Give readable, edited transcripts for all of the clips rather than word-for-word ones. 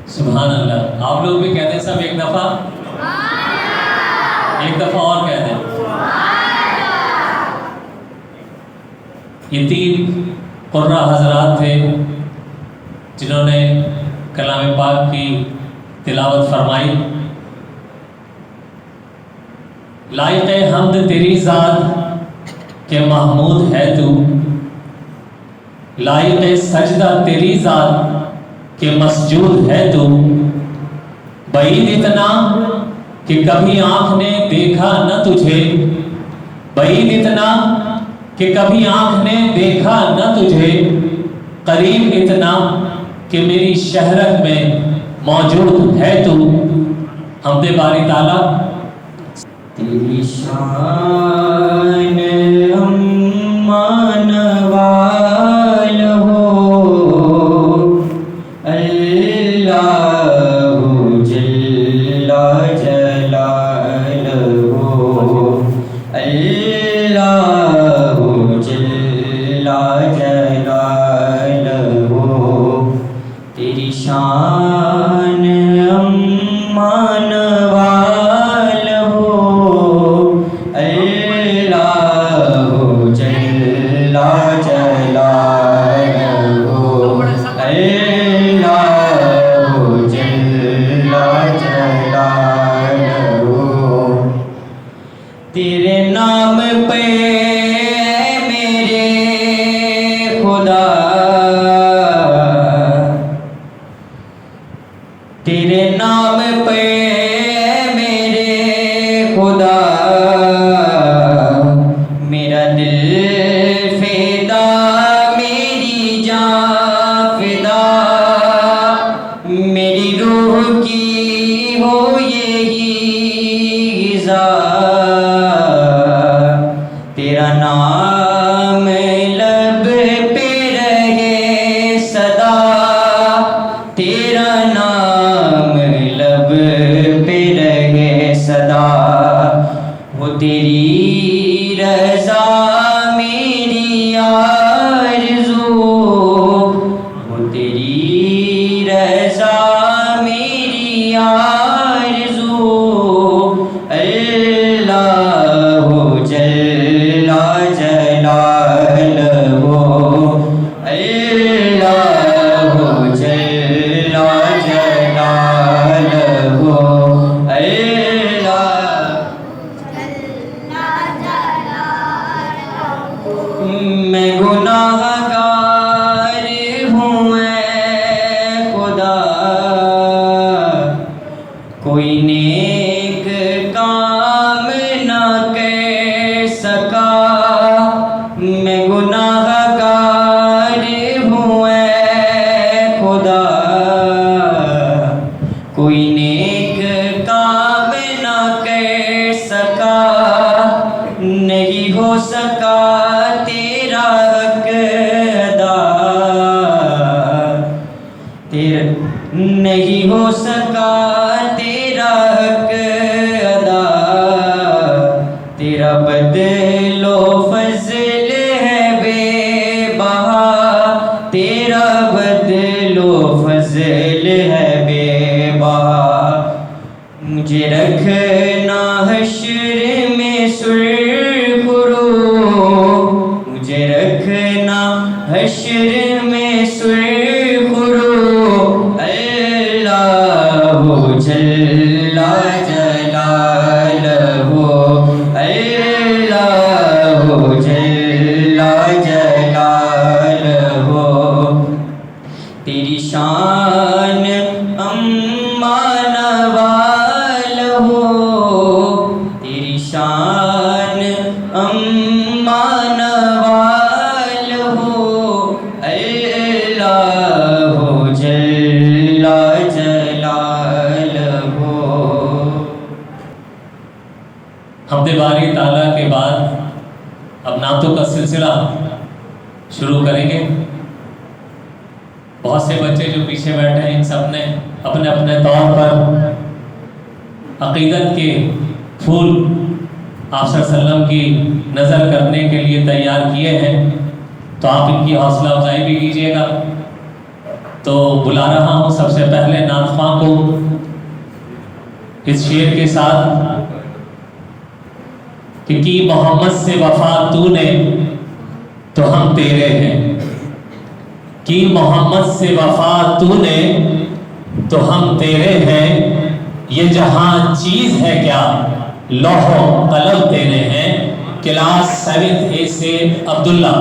सुभान अल्लाह। आप लोग भी कहते हैं सब एक दफ़ा और कहते हैं। ये 3 कुर्रा हजरात थे जिन्होंने कलाम पाक की तिलावत फरमाई। लाइक़ हम्द तेरी ज़ात के महमूद है तू, लाइक़ सजदा तेरी ज़ात के मसजूद है तू। बईद इतना कि कभी आँख ने देखा न तुझे, बईद इतना कि कभी आँख ने देखा न तुझे। करीब इतना कि मेरी शहरत में मौजूद है तू। हम्दे बारी ताला। तेरी शान अम्मान वाल हो, अल्लाहु जल्ला जलालहु, अल्लाहु जल्ला जलालहु। तेरी शान अम्मान वाल हो, अल्लाहु जल्ला जलालहु, अल्लाहु जल्ला जलालहु। तेरे नाम पे मेरे खुदा, तेरे नाम पे मेरे खुदा, मेरा दिल फिदा, मेरी जान फिदा, मेरी रूह की हो यही ग़िज़ा। तेरा नाम लब पे रहे सदा, तेरा नाम लब पे रहे सदा। वो तेरी रज़ा मेरी आरज़ू, वो तेरी रज़ा मेरी आरज़ू। अल्लाहु जल्ला जलालहु, अल्लाहु जल्ला जलालहु, मैं गुनाहगार हूँ ऐ खुदा, कोई नेक काम ना कर सका। मैं गुनाहगार हूँ ऐ खुदा, कोई नेक काम ना कर सका। नहीं हो सका तेरा हक अदा, तेरा नहीं हो सका तेरा हक अदा। तेरा बदलो फज़ल है बेबहा, तेरा बदलो फज़ल है बेबहा। मुझे रखना हश्र में सुरख़ुरू, मुझे रखना हश्र में सुरख़ुरू। अल्लाहु जल्ला जलालहु, अल्लाहु जल्ला जलालहु। तेरी शान अम्मान वाल हो, तेरी शान अम्मान वाल हो, अल्लाहु जल्ला जलालहु। हम्दे बारी ताला के बाद अब नातों का सिलसिला शुरू करेंगे। बहुत से बच्चे जो पीछे बैठे हैं इन सब ने अपने अपने तौर पर अक़ीदत के फूल आप सल्लल्लाहु की नज़र करने के लिए तैयार किए हैं, तो आप इनकी हौसला अफजाई भी कीजिएगा। तो बुला रहा हूँ सबसे पहले नाज़मा को इस शेर के साथ कि की मोहम्मद से वफा तूने तो हम तेरे हैं, की मोहम्मद से वफा तूने तो हम तेरे हैं, ये जहां चीज है क्या लौहो कलम तेरे हैं। क्लास 7 ए से अब्दुल्ला।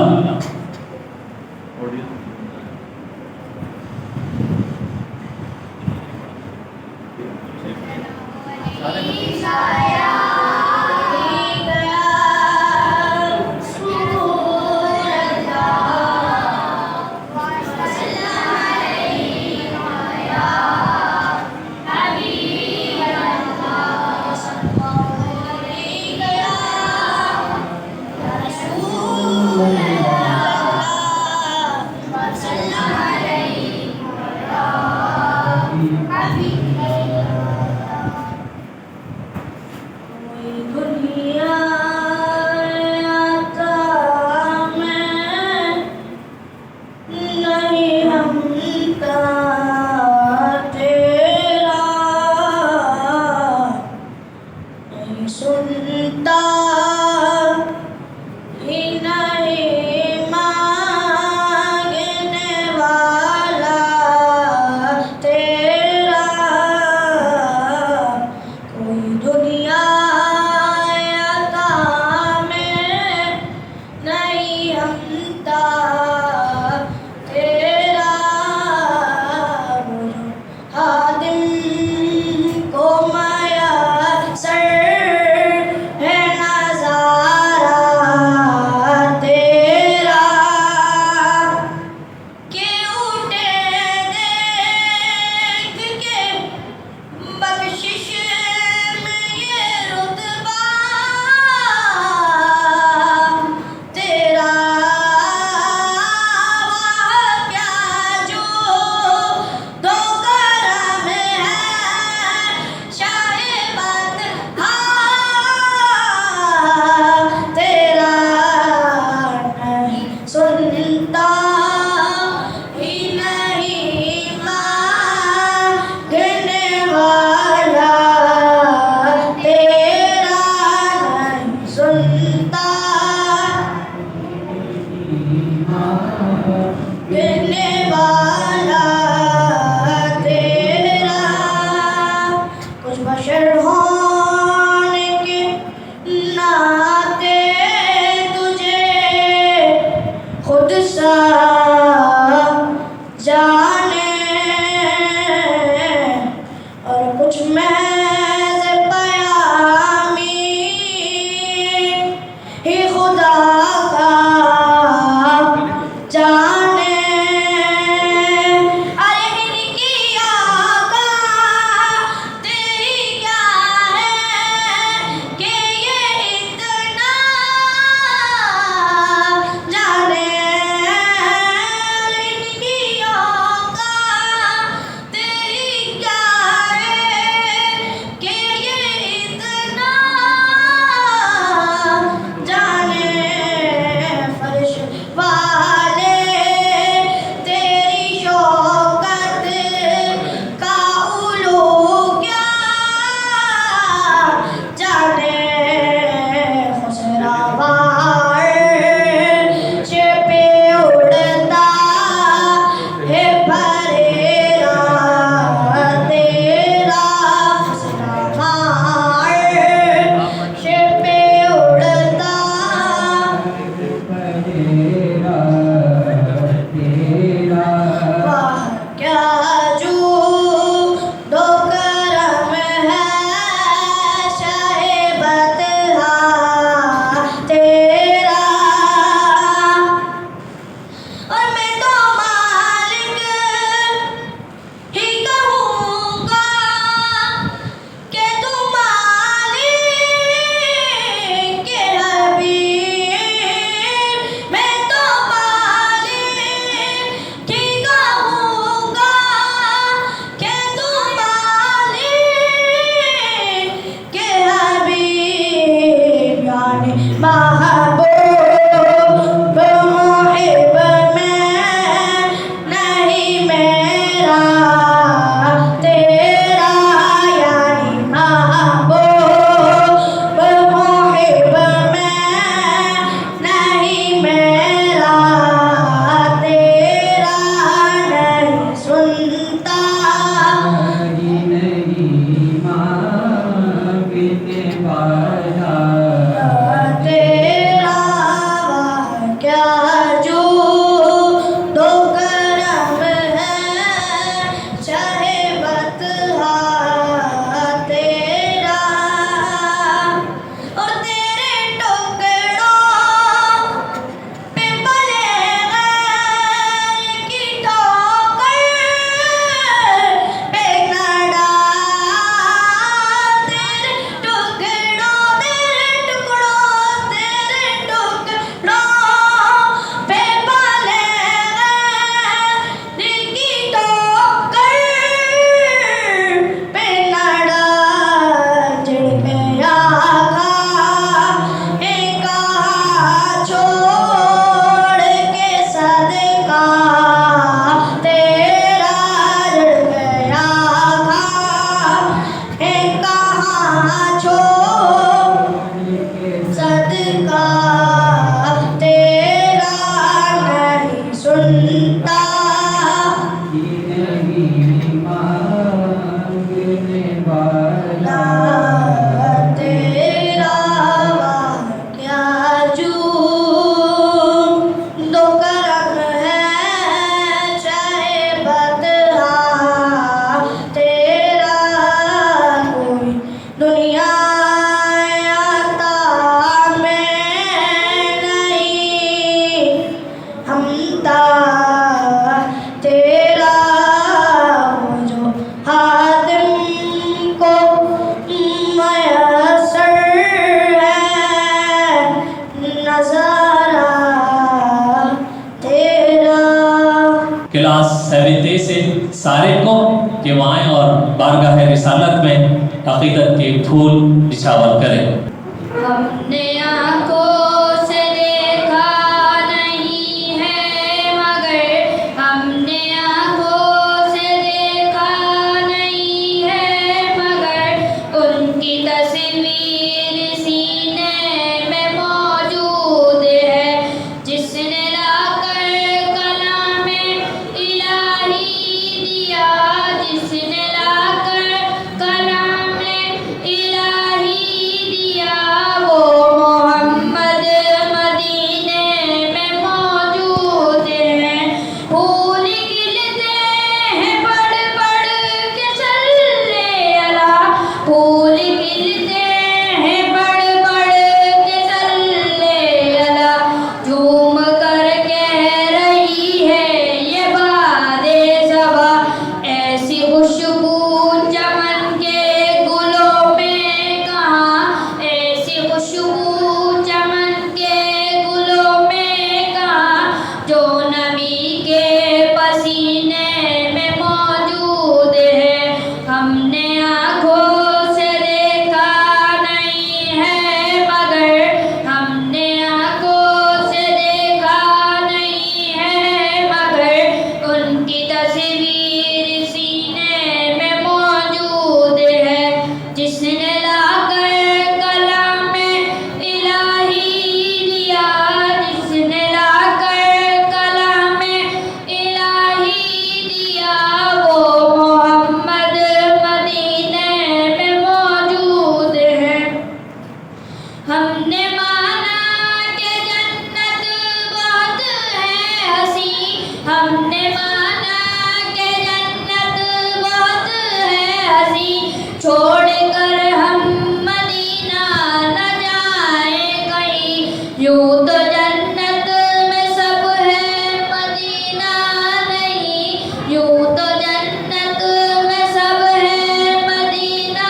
सारे को कि वो आएँ और बारगाह रिसालत में अक़ीदत के फूल निछावर करें। हमने आँखों से देखा नहीं है मगर हमने आँखों से देखा नहीं है मगर उनकी तस्वीर सीने में मौजूद है। जिसने लाकर कलामे इलाही दिया, जिसने लाकर कलामे इलाही दिया, वो मोहम्मद मदीने में मौजूद है। फूल खिलते हैं बढ़ बढ़ के सल्ले अला, फूल खिलते हैं बढ़ बढ़ के सल्ले अला। झूम कर कह रही है ये बादे सबा, ऐसी खुशबू चमन के गुलों में कहाँ, ऐसी खुशबू चमन के गुलों में कहाँ, जो नबी के पसीने में मौजूद है। हमने आँखों से देखा नहीं है मगर हमने आँखों से देखा नहीं है मगर उनकी तस्वीर सीने में मौजूद है। जिसने लाकर कलामे इलाही दिया, जिसने लाकर कलामे इलाही दिया, वो मोहम्मद मदीने में मौजूद है। हमने माना कि जन्नत बहुत है हसी, हमने माना कि जन्नत बहुत है हसी, छोड़कर हम मदीना न जाए कहीं। यूं तो जन्नत में सब है मदीना नहीं, यूं तो जन्नत में सब है मदीना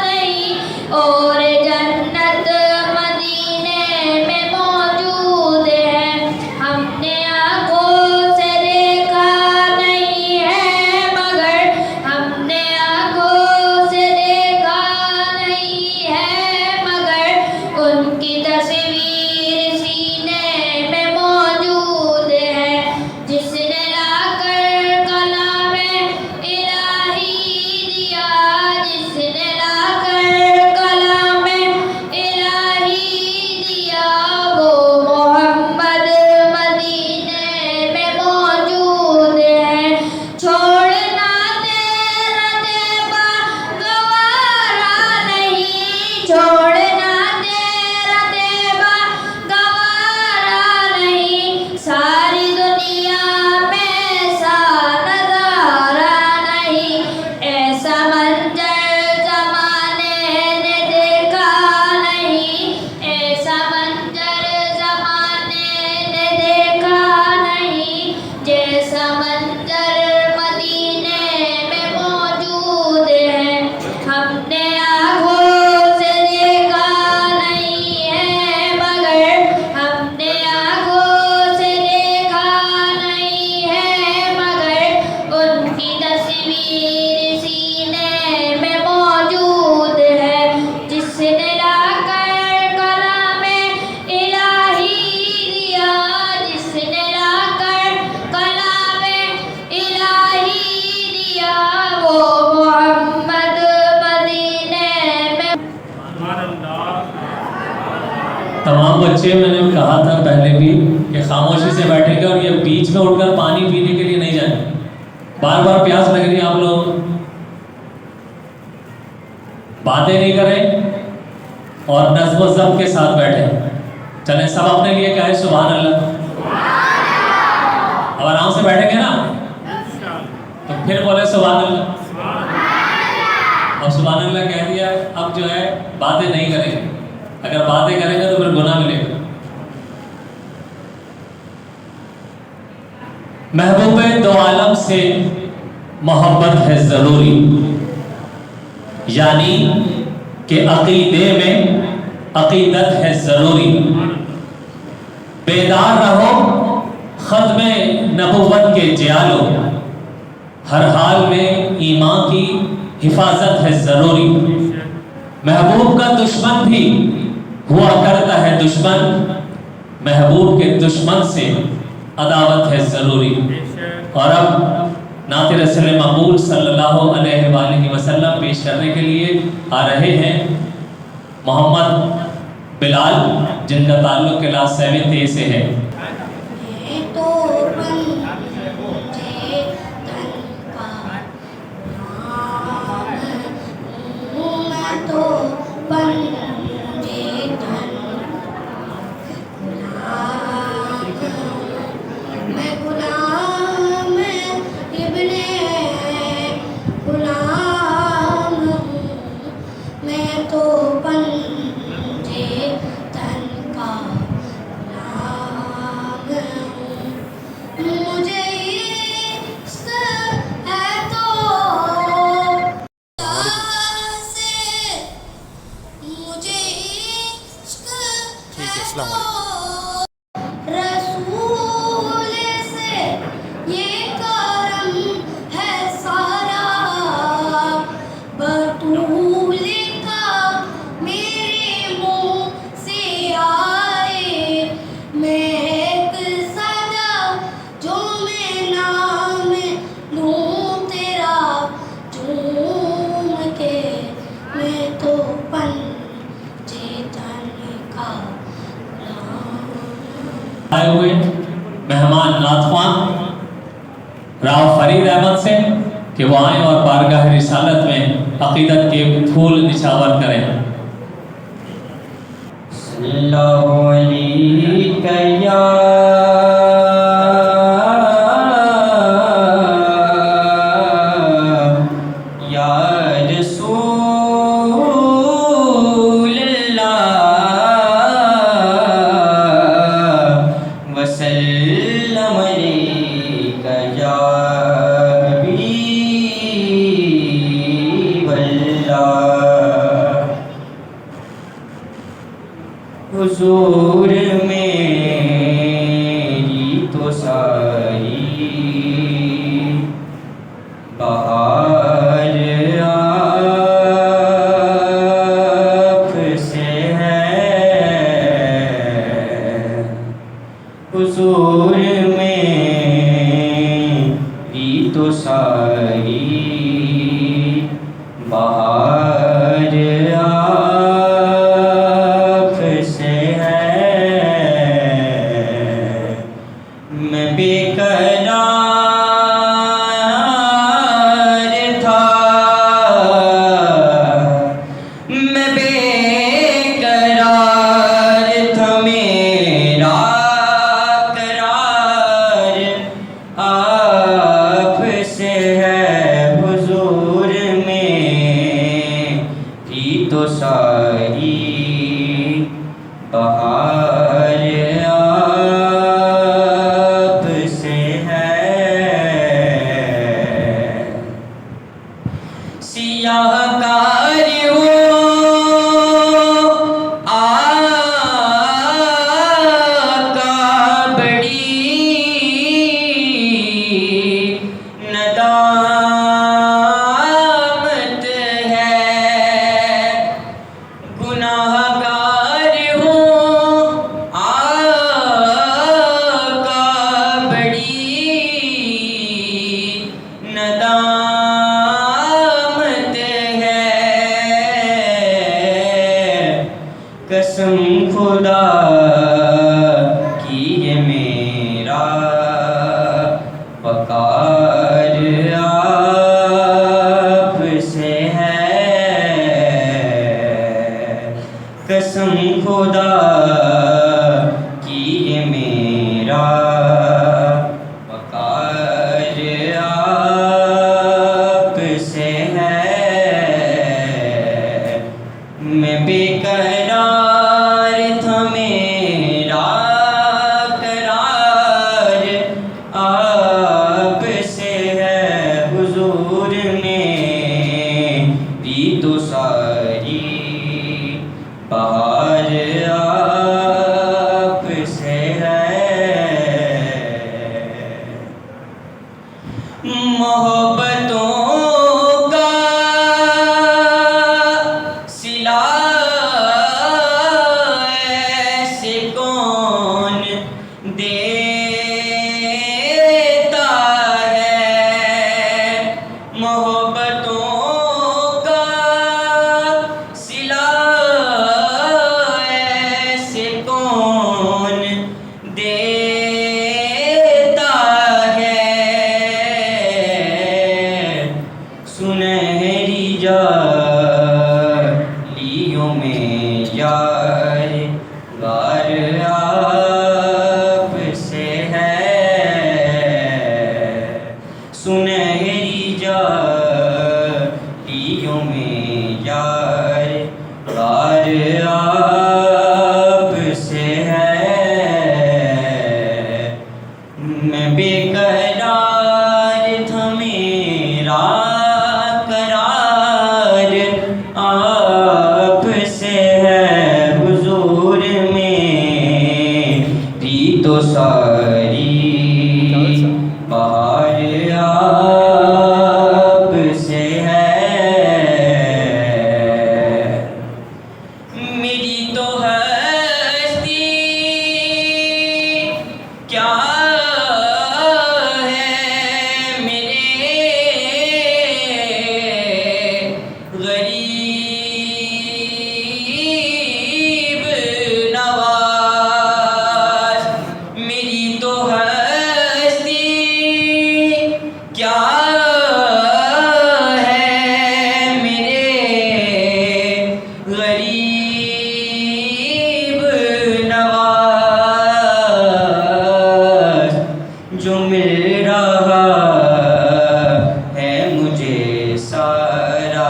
नहीं, और जन्नत मदीने में मौजूद है। हमने आँखों से देखा नहीं है मगर हमने आँखों से देखा नहीं है मगर उनकी तस्वीर सीने में मौजूद है। जिसने लाकर कलामे इलाही दिया, जिसने लाकर कलामे इलाही दिया, वो मोहम्मद मदीने में मौजूद है। छोड़ना तेरा तैबा गवारा नहीं, छोड़ना तेरा तैबा गवारा नहीं, सारी दुनिया में ऐसा नज़ारा नहीं, ऐसा मंजर ज़माने ने देखा नहीं, ऐसा मंजर ज़माने ने देखा नहीं, जैसा मंजर मदीने में मौजूद है। हमने आँखों से देखा नहीं है मगर हमने आँखों से देखा नहीं है मगर उनकी तस्वीर सीने में मौजूद है। जिसने लाकर कलामे इलाही दिया, जिसने लाकर कलामे इलाही दिया, वो मोहम्मद मदीने में। तमाम बच्चे, मैंने कहा था पहले भी कि खामोशी से बैठेंगे और ये बीच में उठकर पानी पीने के लिए नहीं जाएंगे। बार बार प्यास लग रही है, आप लोग बातें नहीं करें और नज़्म व ज़ब्त के साथ बैठे। चलें, सब अपने लिए कहें सुभान अल्लाह। अब आराम से बैठेंगे ना, तो फिर बोले सुभान अल्लाह। अब सुभान अल्लाह कह दिया, अब जो है बातें नहीं करेंगे। अगर बातें करेंगे तो फिर गुनाह मिलेगा। महबूब दो आलम से मोहब्बत है ज़रूरी, यानी कि अकीदे में अकीदत है ज़रूरी। बेदार रहो ख़त्मे नबुव्वत के जियालो, हर हाल में ईमान की हिफाजत है ज़रूरी। महबूब का दुश्मन भी हुआ करता है दुश्मन, महबूब के दुश्मन से अदावत है ज़रूरी। और अब नाते रसूल मकबूल सल्लल्लाहु अलैहि वसल्लम पेश करने के लिए आ रहे हैं मोहम्मद बिलाल, जिनका ताल्लुक क्लास 7 से है। रसूल से ये करम है सारा, बतूल का मेरे मुंह से आए, मैं एक सदा जो मैं नाम लूं तेरा झूम के, मैं तो पंजे तन का आए हुए मेहमान नाथवान राव फरीद अहमद से कि वो आए और बारगाह रिसालत में अकीदत के फूल निछावर करें। सल्लल्लाहु अलैहि या रसूल अल्लाह वसल्लम अलैका या हबीब अल्लाह। हुजूर मेरी तो सारी बहार आपसे है, हुजूर मेरी तो सारी बहार आपसे है। मैं बेकरार था, मैं बेकरार था, मेरा करार आपसे है, हुजूर मेरी तो सारी बहार आपसे है। सियाहकार हो आका बड़ी नदामत है, गुनाहगार हो आका बड़ी नदामत है। कसम खुदा की ये मेरा वकार आपसे है, कसम खुदा की ये मेरा वकार आपसे है। मैं बेकरार था, मेरा करार आपसे है, हुजूर मेरी तो सारी बहार आपसे है। मोहब्बत जालियों में यार गार आपसे है, सुनहरी जालियों में यार गार आपसे है। मैं बेकरार था मेरा करार आपसे है, हुजूर मेरी तो सारी बहार आपसे है। मेरी तो हस्ती क्या है मेरे गरीब नवाज, मेरी तो हस्ती क्या है मेरे गरीब नवाज, जो मिल रहा है मुझे सारा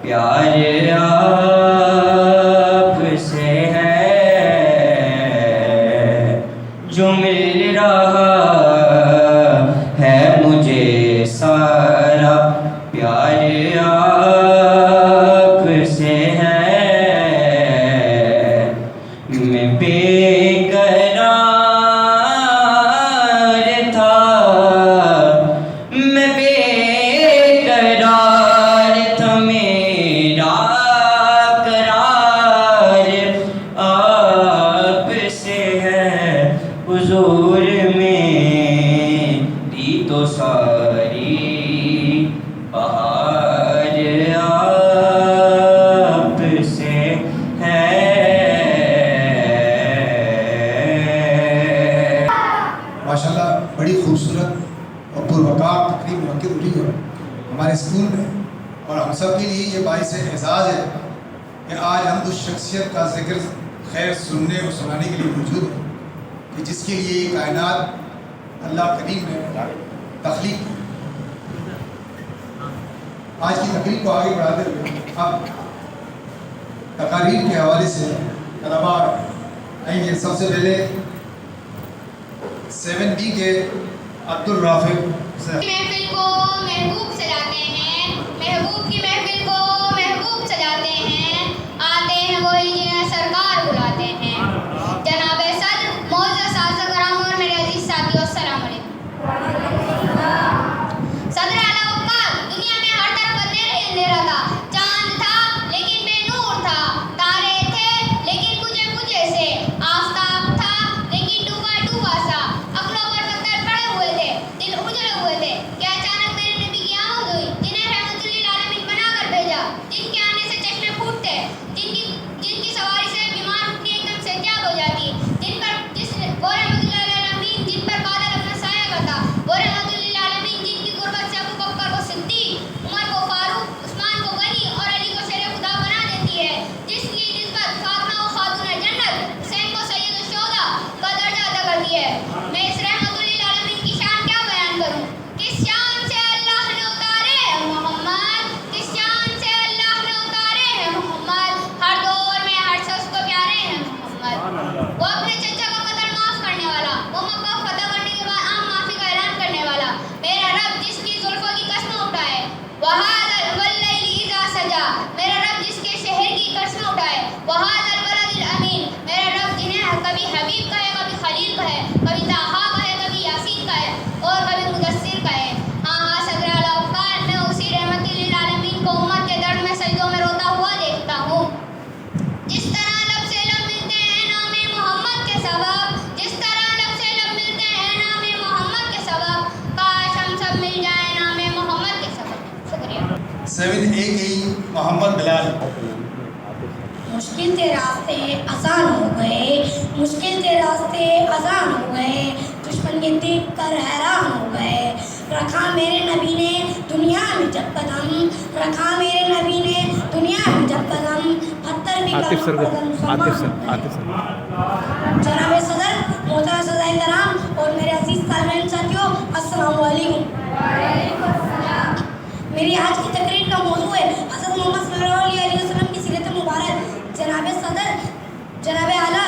प्यार आपसे है, जो मिल रहा है मुझे सारा प्यार आपसे है। मैं बेकरार था, मैं बेकरार था, मेरा करार आपसे है, हुजूर मेरी तो सारी बहार आपसे है। माशाल्लाह बड़ी खूबसूरत और पुरवकार तकरीब मुनक़िद हुई है हमारे स्कूल में, और हम सब के लिए ये बाइस एज़ाज़ है कि आज हम उस शख्सियत का जिक्र खैर सुनने और सुनाने के लिए मौजूद हैं कि जिसके लिए ये कायनात अल्लाह करीम ने तख्लीक की। आज की तकरीब को आगे बढ़ाते हुए अब तकारीर के हवाले से तलबा आएंगे। सबसे पहले 7B के अब्दुल राफिक से। महफिल को महबूब सजाते हैं, महबूब की महफिल को महबूब सजाते हैं, आते हैं वही जिन्हें सरकार बुलाते हैं। जनाब सदर मौजूद साज़ कराम और मेरे अजीज साथियों, अस्सलाम वालेकुम। सदर आला औकात, दुनिया में हर तरफ अंधेरा ही अंधेरा था, चांद था लेकिन बेनूर था, तारे थे लेकिन बुझे बुझे से, आफताब था लेकिन डूबा डूबा सा, अक्लों पर पत्थर पड़े हुए थे, दिल उजड़े हुए थे कि अचानक मेरे नबी की आमद हुई, जिन्हें रहमतुल लिल आलमीन बनाकर भेजा, जिनके आने से चश्मे फूटते, जिनकी सवारी से बीमार उठनी एकदम से त्याग हो जाती, वो रहमतुल लिल आलमीन जिन पर बादल अपना साया करता, वो रहमतुल लिल आलमीन जिनकी गुर्बत से अबू बकर को सिद्दीक, उमर को फारूक, उस्मान को गनी और अली को शेर खुदा बना देती है, जिसकी निस्बत फातिमा को खातून जन्नत, हुसैन को सैयद शुहदा का दर्जा अदा करती है। मैं इस रहमतुल लिल आलमीन की शान क्या बयान करूं? किस शान से अल्लाह ने उतारे हैं मोहम्मद, किस शान से अल्लाह ने उतारे हैं मोहम्मद, हर दौर में हर शख्स को प्यारे हैं मोहम्मद। वो अपने चचा का कत्ल माफ करने वाला, वो मक्का फतह करने के बाद आम माफी का ऐलान करने वाला, मेरा रब जिसकी जुल्फों की कसम उठाए, वहादल वल्लैली इज़ा सजा, मेरा रब जिसके शहर की कसम उठाए, वहादल बलदिल अमीन, मेरा रब जिन्हें कभी हबीब कहे, कभी खलील कहे, कभी ताहा कहे, कभी यासीन कहे और कभी मुदस्सिर कहे। हाँ सदर आला औकात, मैं उसी रहमतुल लिल आलमीन को उम्मत के दर्द में सजदों में रोता हुआ देखता हूँ। जिस तरह लब से लब मिलते हैं नामे मोहम्मद के सबब, जिस तरह लब से लब मिलते हैं नामे मोहम्मद के सबब, काश हम सब मिल जाए नामे मोहम्मद के सबब। शुक्रिया। 7A की मोहम्मद बिलाल। मुश्किल के रास्ते आसान हो गए, मुश्किल के रास्ते आसान हो गए, दुश्मन ये देख कर हैरान हो गए। रखा मेरे नबी ने दुनिया में जब कदम, रखा मेरे नबी ने दुनिया में जब कदम, पत्थर भी आतिफ सर कदम जनाब सदर, मोहतरम सदाए कराम और मेरे अजीज तालिबान साथियों, अस्सलाम वालेकुम। मेरी आज की तकरीर का मौजू है हज़रत मोहम्मद सल्लल्लाहु अलैहि वसल्लम की सीरत मुबारक। जनाब सदर, जनाब आला,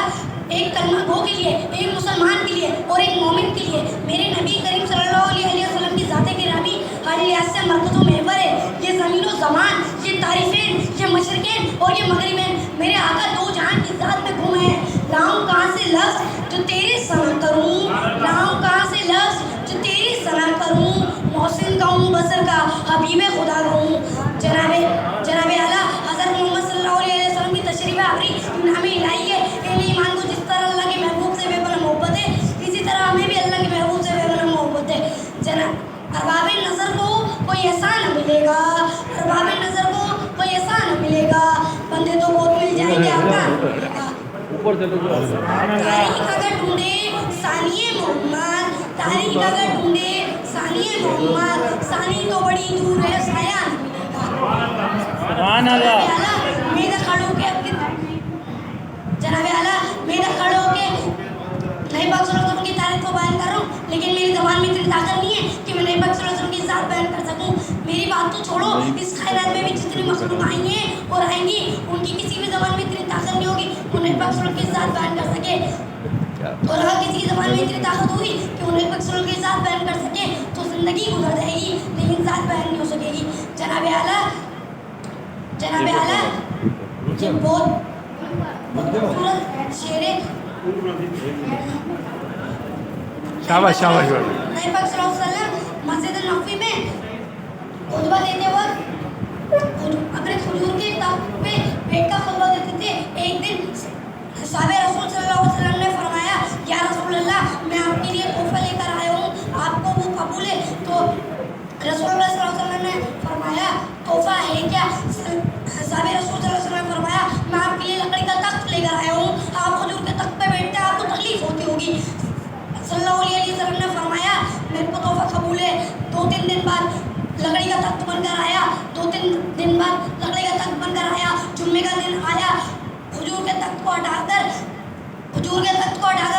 एक कलमा गो के लिए, एक मुसलमान के लिए और एक मोमिन के लिए मेरे नबी करीम सल्लल्लाहु अलैहि वसल्लम की ज़ात गिरामी हर लिहाज से मरकज़ महवर है। ये ज़मीन व ज़मान, ये तारीफ़ें, ये मशरिक़ें और ये मगरिबें मेरे आका दो जहान की ज़ात में गुम है। लाऊं कहाँ से लफ्ज़ जो तेरी सना करूं, लाऊं कहाँ से लफ्ज़ जो तेरी सना करूं, मौसिन कहूं बसर का हबीब खुदा कहूं। जनाब आला हज़रत मोहम्मद सल्लल्लाहु अलैहि वसल्लम की तशरीफ़ आवरी नाम इलाही है। इन ईमान को जिस तरह अल्लाह के महबूब से बेपनाह मोहब्बत है, इसी तरह हमें भी अल्लाह के महबूब से बेपनाह मोहब्बत है। जनाब अरबाब नज़र को कोई ऐसा न मिलेगा, अरबाब नज़र को कोई ऐसा न मिलेगा, बंदे तो बहुत मिल जाएंगे आका। तारीख अगर ढूंढे सानिए मोहम्मद, तारीख अगर ढूंढे सानिए मोहम्मद, सानी तो बड़ी दूर है, साया न मिलेगा। जनाब आला, मेरा खड़ो के नए पाक सल्लल्लाहु अलैहि वसल्लम की तारीफ को बयान कर रहा हूँ, लेकिन मेरी ज़बान में इतनी ताकत नहीं है कि मैं नए पाक सल्लल्लाहु अलैहि वसल्लम की ज़ात बयान कर सकूँ। मेरी बात तो छोड़ो, इस कायनात में भी जितनी मखलूक आई हैं और आएंगी, उनकी किसी भी ज़बान में इतनी ताकत नहीं होगी वो नए पाक सल्लल्लाहु अलैहि वसल्लम की ज़ात बयान कर सके। और अगर किसी की ज़बान में इतनी ताकत होगी कि वो नए पाक सल्लल्लाहु अलैहि वसल्लम की ज़ात बयान कर सके तो ज़िंदगी गुजर जाएगी, लेकिन ज़ात बयान नहीं हो सकेगी। जनाब आला, ये बहुत खूबसूरत शेर है। शाबाश शाबाश। नबी पाक सल्लल्लाहु अलैहि वसल्लम मस्जिद नबवी में खुतबा देते वक्त अपने खजूर के तख्त पे बैठ कर खुतबा देते थे। एक दिन साहबे रसूल सल्लल्लाहु अलैहि वसल्लम ने फरमाया, या रसूल अल्लाह, मैं आपके लिए तोहफा लेकर आया हूँ, आपको वो कबूल है? तो रसूलुल्लाह सल्लल्लाहु अलैहि वसल्लम ने फरमाया, तोहफा है क्या? साहबे रसूल सल्लल्लाहु अलैहि वसल्लम ने फरमाया, मैं आपके लिए लकड़ी का तख्त लेकर आया हूँ, आप खजूर के तख्त पे बैठते हैं, आपको तकलीफ होती होगी। सल्लल्लाहु अलैहि वसल्लम ने फरमाया, मेरे को तोहफा कबूल है। 2-3 दिन बाद लकड़ी का तख्त बनकर आया, 2-3 दिन बाद लकड़ी का तख्त बनकर आया। जुम्मे का दिन आया, खजूर के तख्त को हटाकर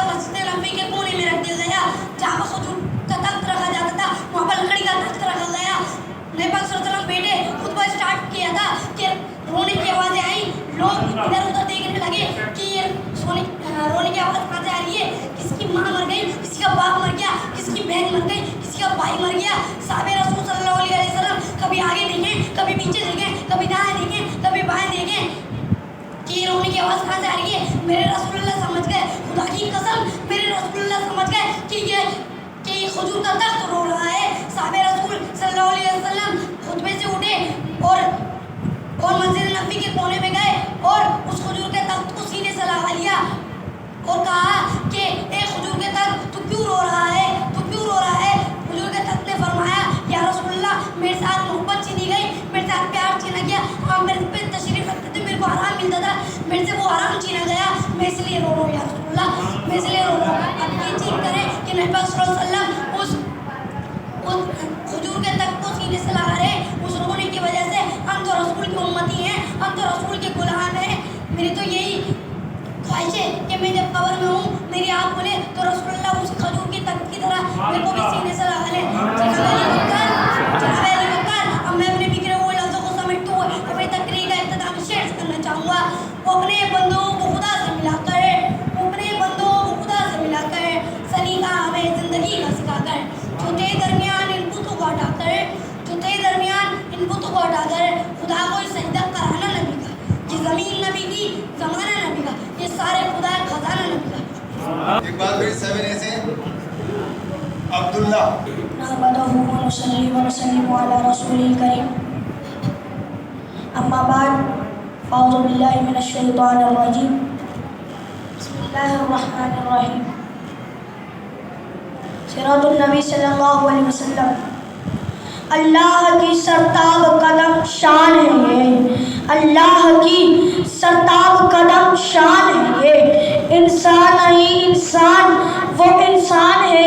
मस्जिद नबवी के कोने में रख दिया गया। जहाँ खजूर का तख्त रखा जाता था वहाँ पर लकड़ी का तख्त रखा गया। नबी पाक सल्लल्लाहु अलैहि वसल्लम बैठे, खुतबा स्टार्ट किया था कि रोने की आवाज़ें आई। लोग इधर उधर देखने लगे कि ये रोने की आवाज़ कहाँ से आ रही है। किसी की माँ मर गई, किसी का बाप मर गया, किसी की बहन मर गई, किसी का भाई मर गया। साहबे रसूल सल्लल्लाहु अलैहि वसल्लम कभी आगे देखें, कभी पीछे देखें, कभी दाएं देखें, कभी बाएं देखें कि ये रोने की आवाज़ कहाँ से आ रही है। मेरे रसूलुल्लाह समझ गए, खुदा की कसम मेरे रसूलुल्लाह समझ गए कि ये खजूर का तख्त रो रहा है। साहबे रसूल सल्लल्लाहु अलैहि वसल्लम खुतबे से उठे और मस्जिद नबवी के कोने में गए और उस खजूर के तख्त को सीने से लगा लिया और कहा कि ए खजूर के तख्त, तू क्यों रो रहा है, तू क्यों रो रहा है? खजूर के तख्त ने फरमाया, या रसूलुल्लाह, मेरे साथ मोहब्बत छीनी गई, मेरे साथ प्यार छीना गया, आप मेरे पे तशरीफ रखते थे, मेरे को आराम मिलता था, मेरे से वो आराम छीना गया, मैं इसलिए रो रहा हूँ या रसूलुल्लाह, मैं इसलिए रो रहा हूँ। अब ये चीज़ करें कि नबी पाक सल्लल्लाहु अलैहि वसल्लम उस खजूर के तख्त को सीने से लगा रहे, उस रोने की वजह से। हम तो रसूल की उम्मती हैं, हम तो रसूल के गुलाम हैं। मेरी तो यही ख्वाहिश है कि मैं जब कब्र में हूँ, मेरी आँख खुले तो रसूलुल्लाह उस खजूर के तख्त की तरह मेरे को भी सीने से लगा ले। अब मैं अपने बिखरे हुए लफ्ज़ों को समेटते हुए अपनी तकरीर का इख्तिताम शेर से करना चाहूँगा। वो अपने बंदों को खुदा से मिलाकर, अपने बंदों को खुदा से मिलाकर, सलीका हमें ज़िंदगी का सिखाकर, जो तेरे दरमियान इन बुतों को हटाकर, जो तेरे दरमियान इन बुतों को हटाकर खुदा को सजदा कराना नबी का, ये ज़मीन नबी की, ज़माना नबी का, ये सारे खुदा खजाना नबी का। एक बात मेरी 7A से अब्दुल्ला नहमदुहु व नुसल्ली व नुसल्लिमु अला रसूलिल करीम। अम्मा बाद, अऊज़ु बिल्लाहि मिनश शैतानिर रजीम। बिस्मिल्लाहिर रहमानिर रहीम। सिरातुन नबी सल्लल्लाहु अलैहि वसल्लम। अल्लाह की सरताब कदम शान है ये, अल्लाह की सरताब कदम शान है ये। इंसान नहीं इंसान, वो इंसान है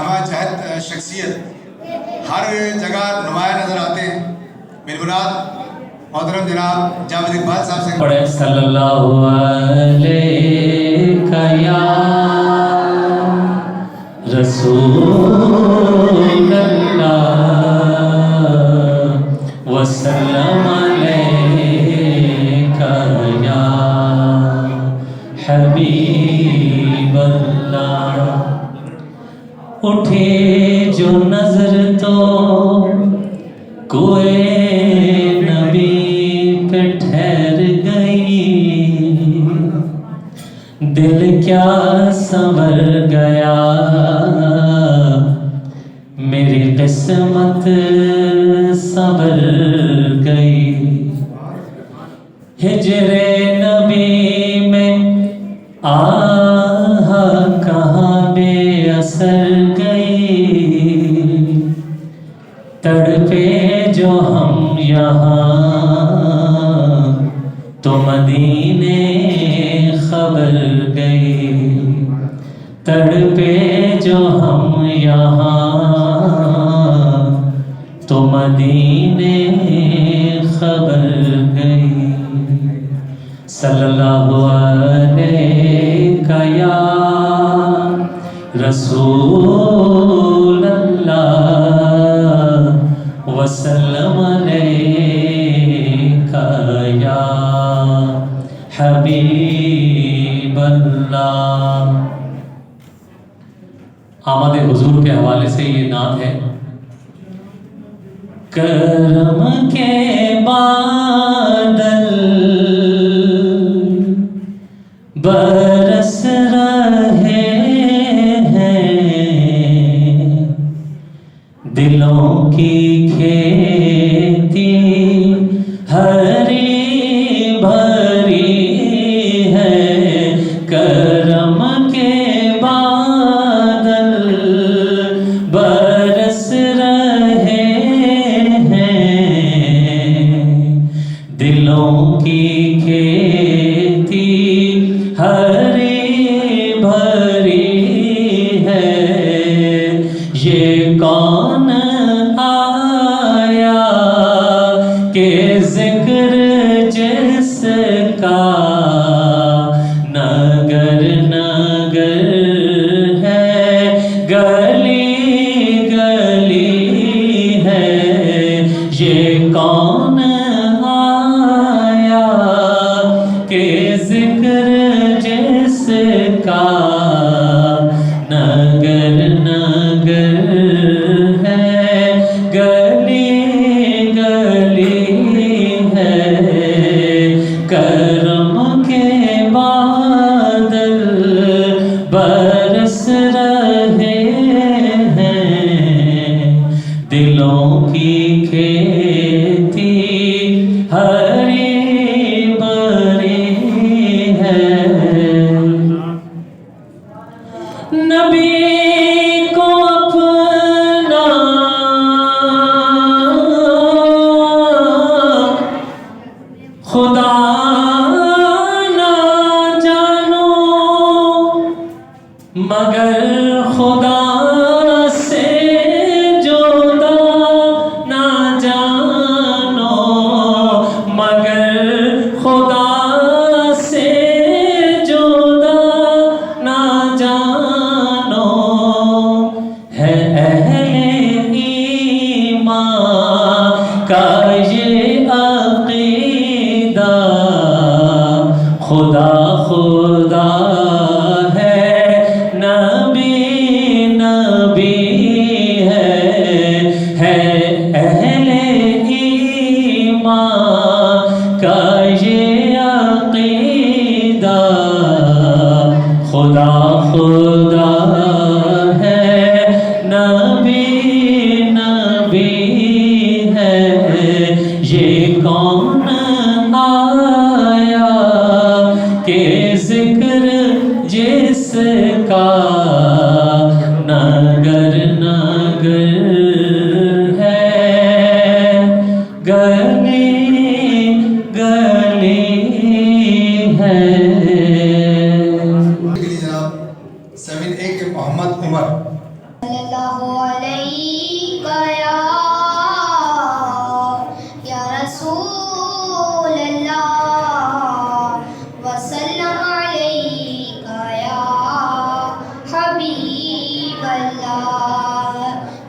जहत शख्सियत हर जगह नुमाया नज़र आते हैं। मेरी मुराद मोहतरम जनाब जावेद इकबाल साहब से पढ़े सल्लल्लाहु अलैका या रसूलल्लाह वसल्लम अलैका या हबीबल्लाह। उठे जो नजर तो कोई नबी पे ठहर गई, दिल क्या संवर गया, मेरी किस्मत संवर गई। हिजरे नबी में आह कहाँ बेअसर गई, तड़पे जो हम यहाँ तो मदीने खबर गई, तड़पे जो हम यहाँ तो मदीने खबर गई। सल्लल्लाहु अलैका या रसूलल्लाह वसल्लम अलैका या हबीबल्लाह। आमद हुजूर के हवाले से ये नात है। करम के बादल बरस रहे हैं, दिलों की खेती हरी भरी है। करम के बादल बरस रहे हैं, दिलों की खेती हरी भरी है। ये कौन आया के जिक्र जिसका नगर नगर है, गली गली है। ये कौन आया के जिक्र जिसका नगर नगर है, गली गली है। करम के बादल बरस रहे हैं, दिलों की खेती हरी भरी है। नबी को अपना खुदा ना जानो, मगर खुदा से जुदा ना जानो, मगर खुदा से जुदा ना जानो। है अहले ईमान का ये अक़ीदा, खुदा खुदा है, नबी नबी है। अहले ईमान का ये अक़ीदा, खुदा खुदा है, नबी सल्लल्लाहु अलैका या रसूल अल्लाह वसल्लम अलैका या हबीब अल्लाह।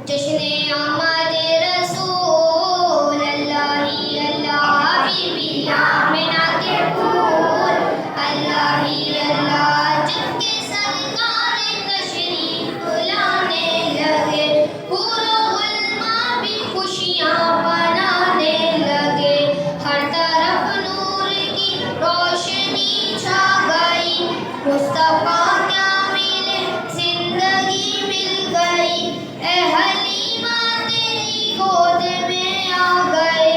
जश्न आमद रसूल अल्लाह ही अल्लाह बीबी आमिना के फूल अल्लाह ही अल्लाह जिनके सरकार तशरीफ लाने लगे पूरा गुलमा भी खुशियाँ बनाने लगे। हर तरफ नूर की रोशनी छा गई मुस्तफा क्या मिले जिंदगी मिल गई। ए हलीमा तेरी गोद में आ गए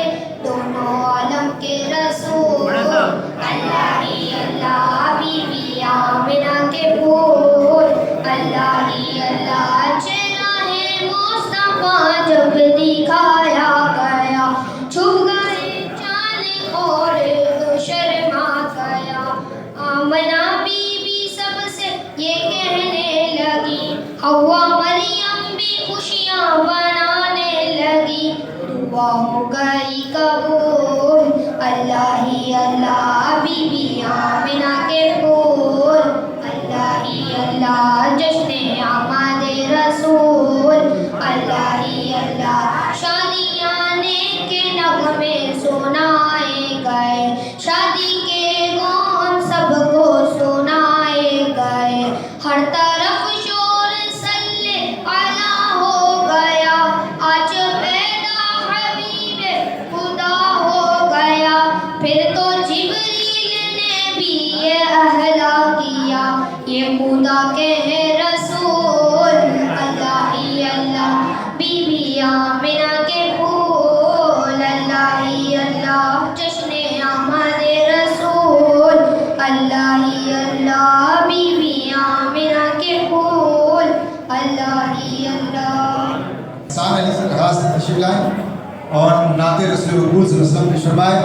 दोनों आलम के रसूल अल्लाह ही अल्लाह बीबी आमिना के फूल अल्लाह ही अल्लाह। चेहरा है मुस्तफा जब दिखाया गया छुप गए चांद और तो शर्मा गया। आमना बीबी सबसे ये कहने लगी हवा मरियम भी खुशियाँ बनाने लगी दुआ हो गई कबूल अल्लाह ही अल्लाह बीबी आमिना के फूल अल्लाह ही अल्लाह। जश्न आमद रसूल अल्लाह ही अल्लाह। शादियाने के नगमे सुनाए गए शादी के गम सबको सुनाए गए। हर तरफ शोर सल्ले अला हो गया आज पैदा हबीब खुदा हो गया। फिर तो जिब्रील ने भी ये अहला किया ये खुदा के हैं रसूल अल्लाह ही अल्लाह बीबी आमिना के फूल अल्लाह ही अल्लाह। जश्न आमद रसूल अल्लाह ही अल्लाह बीबी आमिना के फूल अल्लाह ही अल्लाह। साम अली से दरखास्त से तशरीफ लाएं और नाते रसूल मकबूल सल्लल्लाहु अलैहि वसल्लम पेश फरमाएं।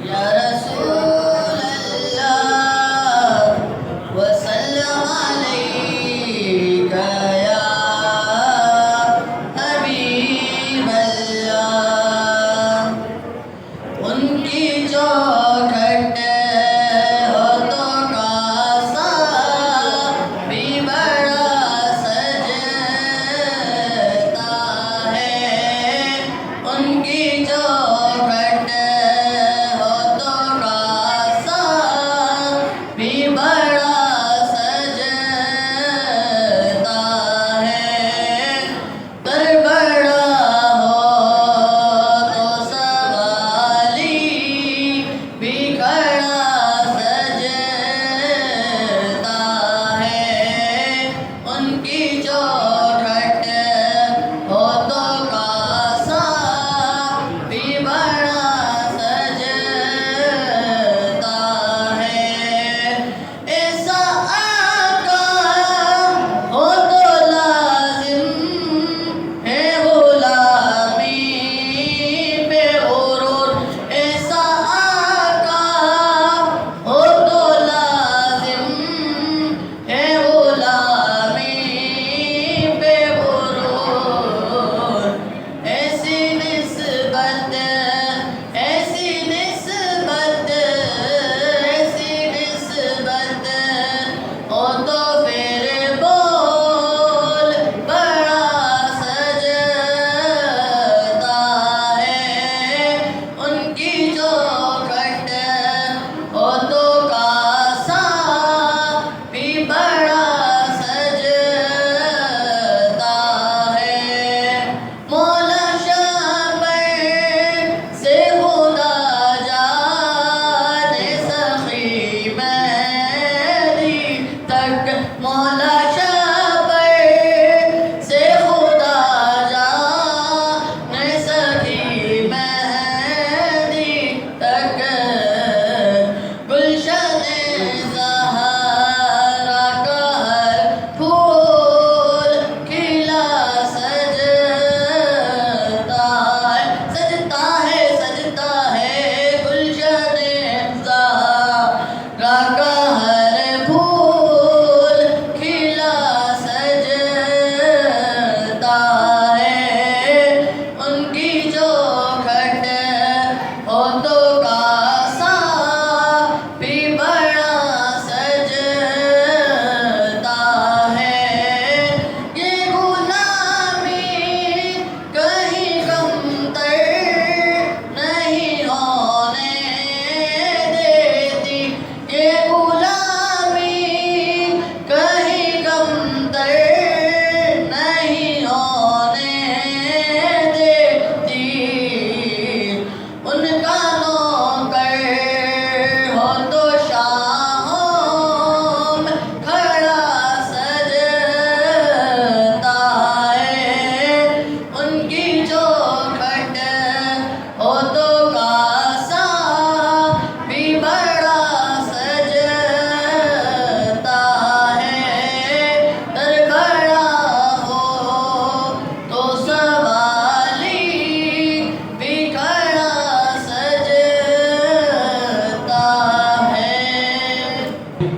या रसूल अल्लाह वसल्लम अलैका या हबीब अल्लाह। उनकी चौखट होठों का सा भी बड़ा सजता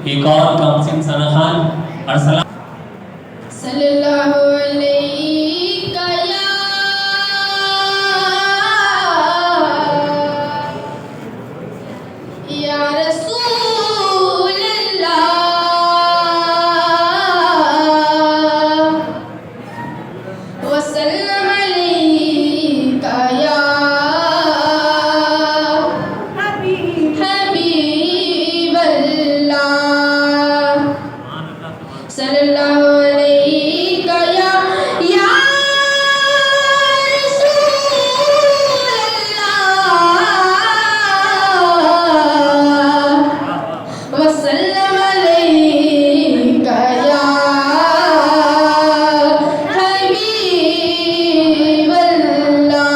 एक और काउंसिल सना खान अरसलान सल्लल्लाहु अलैहि या रसूल अल्लाह वसल्लम अलैका या हबीब अल्लाह सल्लल्लाहु अलैका या वसल्लम अलैका या हबीब अल्लाह।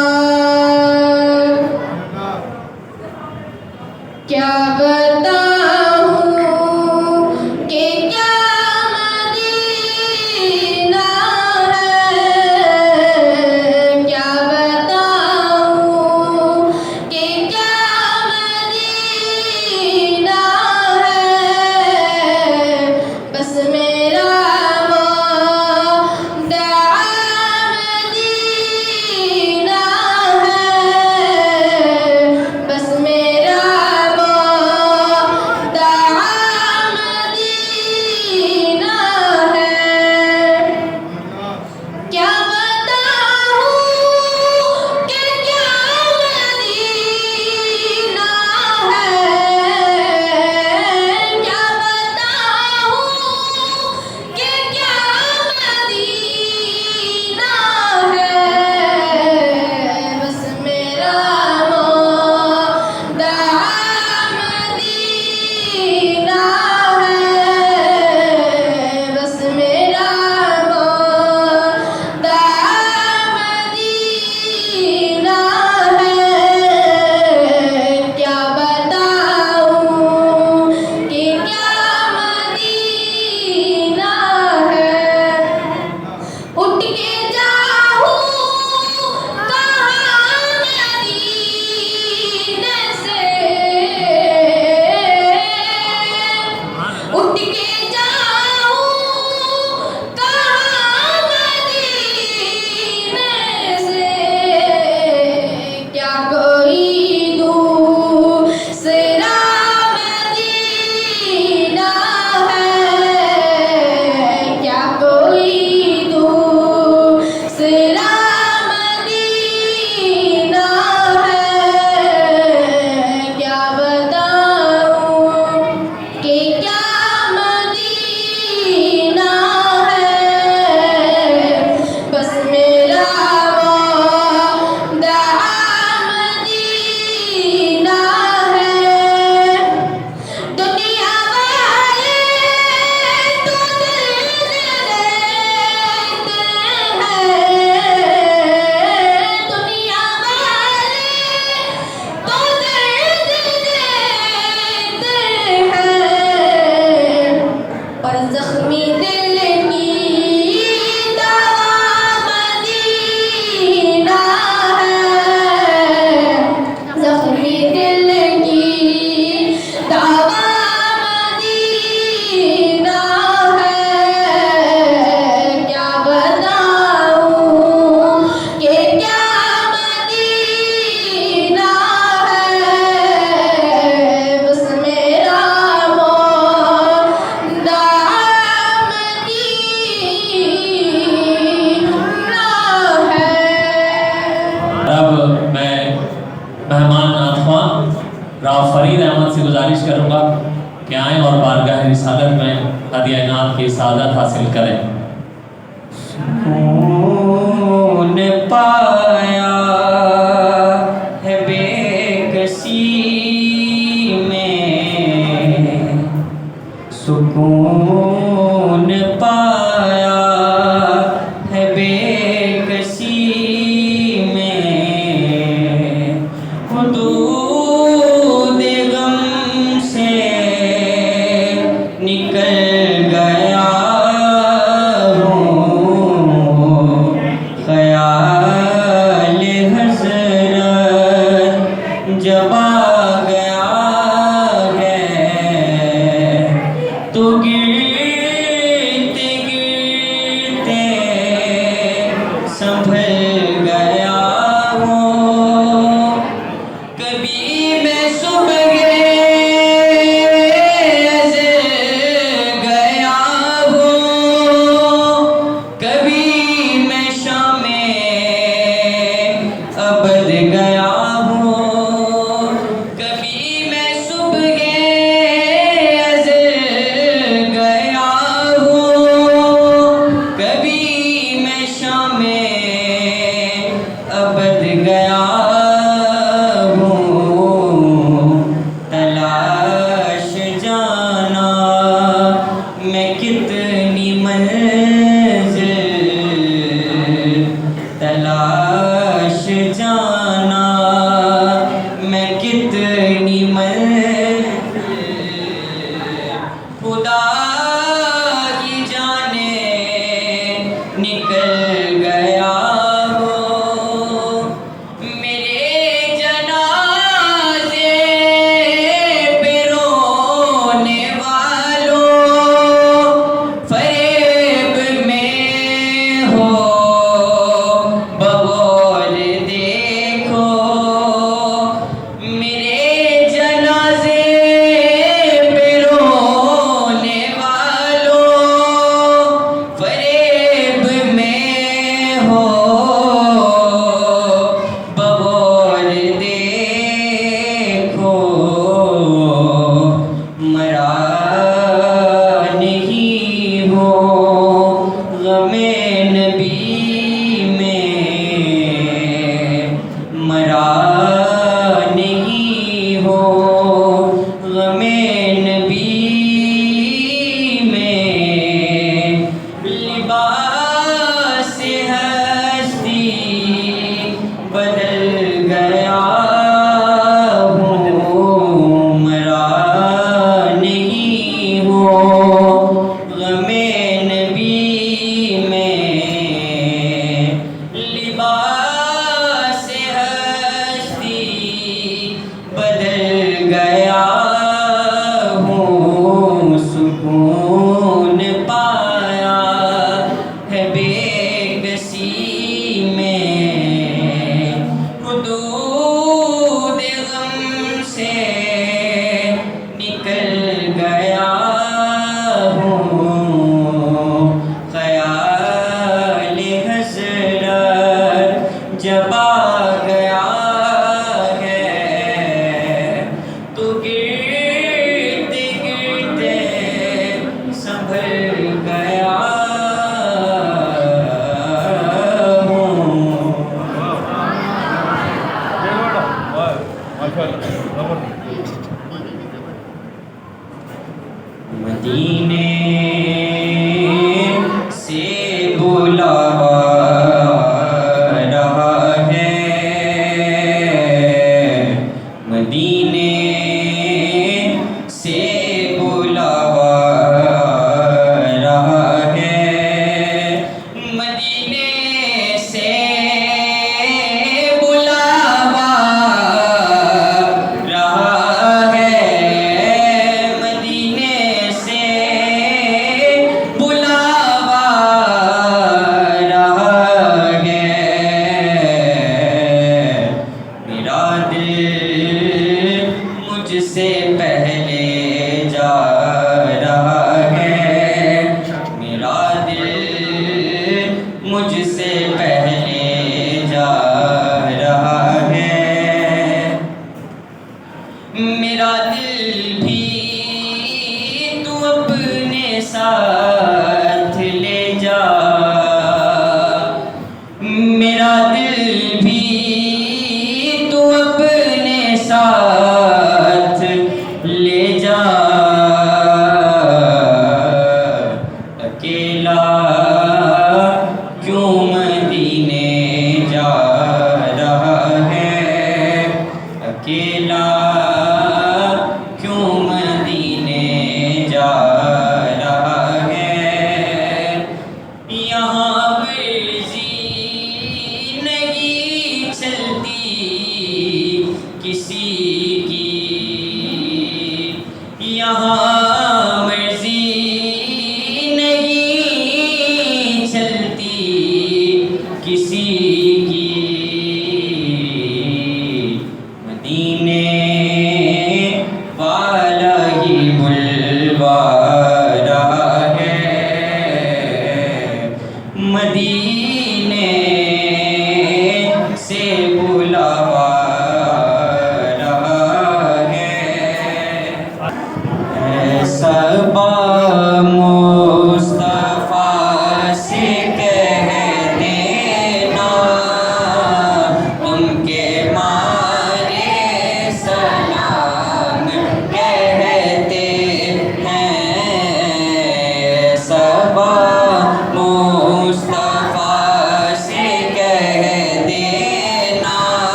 क्या बताऊं कि क्या मदीना है, क्या बताऊं कि क्या मदीना है, बस मेरा मौदा मदीना है, बस मेरा मौदा मदीना है। क्या बताऊं कि क्या मदीना है, क्या बताऊं कि क्या मदीना है, बस मेरा मौदा मदीना है, बस मेरा मौदा मदीना है। क्या बताऊं कि क्या मदीना है, उठ के जाऊं कहाँ मदीने से, उठ के जाऊं कहाँ मदीने से, क्या कोई दूसरा मदीना है, क्या कोई दूसरा मदीना है। क्या बताऊं कि क्या मदीना है, बस मेरा मौदा मदीना है। दुनिया वाले तो दर्द देते हैं, दुनिया वाले तो दर्द देते हैं, पर जख्मी दिल की दवा मदीना है, जख्मी दिल की दवा मदीना है। क्या बताऊं कि क्या मदीना है, बस मेरा मौदा मदीना है। अब मैं मेहमान नाथवा राव फरीद अहमद से गुजारिश करूंगा कि आएं और बारगाह रिसालत में हदिया इनाम की सादत हासिल करें। सुकून पाया है बेकसी में, सुकून पाया है बेकसी में, हुदूद गम से निकल गया हूँ, ख्याल हसरत जब आ गया है, गिरते गिरते संभल गया हूँ। कभी मैं सुबह गया हूँ, कभी मैं शामें अबद गया हूँ। कभी मैं सुबह गया हूँ, कभी मैं शामें अबद गया हूँ। तलाश जाना मैं कितनी मंजिल, तलाश जाना मैं कितनी मंजिल, खुदा की जाने निकल गया हूँ। मेरे जनाजे पे रोने वालों, फरेब में हो बगौर देखो। मेरे जनाजे पे रोने वालों, फरेब में हो बगौर देखो। मरा नहीं हो गमे नबी में, मरा नहीं हो गमे नबी में। लिबास हस्ती बदल गया हूँ, मरा नहीं हो गमे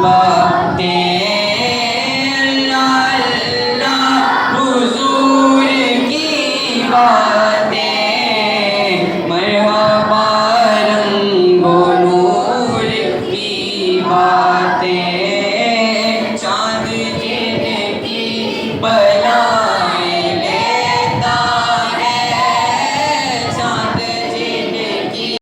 बातें, अल्लाह अल्लाह हुजूर की बातें, मरहबा रंगो नूर की बातें।